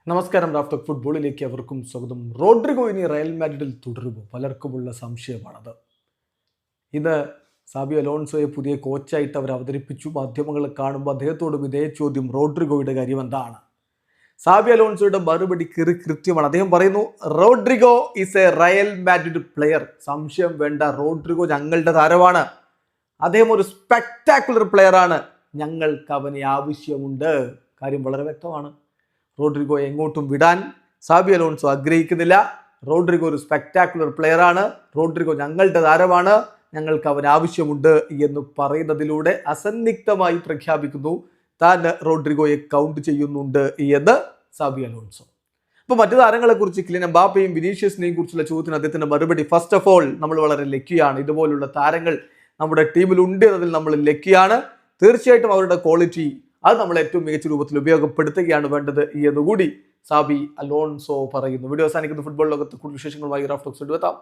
നമസ്കാരം. റാഫ്റ്റോക്ക് ഫുട്ബോളിലേക്ക് അവർക്കും സ്വാഗതം. റോഡ്രിഗോ ഇനി റയൽ മാഡ്രിഡിൽ തുടരുമോ? പലർക്കുമുള്ള സംശയമാണത്. ഇന്ന് സാബി അലോൺസോയെ പുതിയ കോച്ചായിട്ട് അവർ അവതരിപ്പിച്ചു. മാധ്യമങ്ങൾ കാണുമ്പോൾ അദ്ദേഹത്തോടും ഇതേ ചോദ്യം, റോഡ്രിഗോയുടെ കാര്യം എന്താണ്? സാബി അലോൺസോയുടെ മറുപടി കൃത്യമാണ്. അദ്ദേഹം പറയുന്നു, Rodrigo is a Real Madrid player. സംശയം വേണ്ട, റോഡ്രിഗോ ഞങ്ങളുടെ താരമാണ്. അദ്ദേഹം ഒരു സ്പെക്ടാക്കുലർ പ്ലെയർ ആണ്. ഞങ്ങൾക്ക് അവനെ ആവശ്യമുണ്ട്. കാര്യം വളരെ വ്യക്തമാണ്. റോഡ്രിഗോ എങ്ങോട്ടും വിടാൻ സാബി അലോൺസോ ആഗ്രഹിക്കുന്നില്ല. റോഡ്രിഗോ ഒരു സ്പെക്ടാക്കുലർ പ്ലെയർ ആണ്. റോഡ്രിഗോ ഞങ്ങളുടെ താരമാണ്. ഞങ്ങൾക്ക് അവൻ ആവശ്യമുണ്ട് എന്ന് പറയുന്നതിലൂടെ അസന്നിഗ്ധമായി പ്രഖ്യാപിക്കുന്നു താൻ റോഡ്രിഗോയെ കൗണ്ട് ചെയ്യുന്നുണ്ട് എന്ന് സാബി അലോൺസോ. അപ്പോൾ മറ്റു താരങ്ങളെ കുറിച്ച്, കിലിയൻ എംബാപ്പയും വിനീഷ്യസിനെയും കുറിച്ചുള്ള ചോദ്യത്തിന് അദ്ദേഹത്തിന്റെ മറുപടി, ഫസ്റ്റ് ഓഫ് ഓൾ നമ്മൾ വളരെ ലക്കിയാണ്. ഇതുപോലുള്ള താരങ്ങൾ നമ്മുടെ ടീമിലുണ്ട് എന്നതിൽ നമ്മൾ ലക്കിയാണ്. തീർച്ചയായിട്ടും അവരുടെ ക്വാളിറ്റി അത് നമ്മൾ ഏറ്റവും മികച്ച രൂപത്തിൽ ഉപയോഗപ്പെടുത്തുകയാണ് വേണ്ടത് എന്നുകൂടി സാബി അലോൺസോ പറയുന്നു. വീഡിയോ അവസാനിക്കുന്ന ഫുട്ബോൾ ലോകത്ത് കൂടുതൽ വിശേഷങ്ങളുമായി റാഫ്റ്റോക്സ് എത്താം.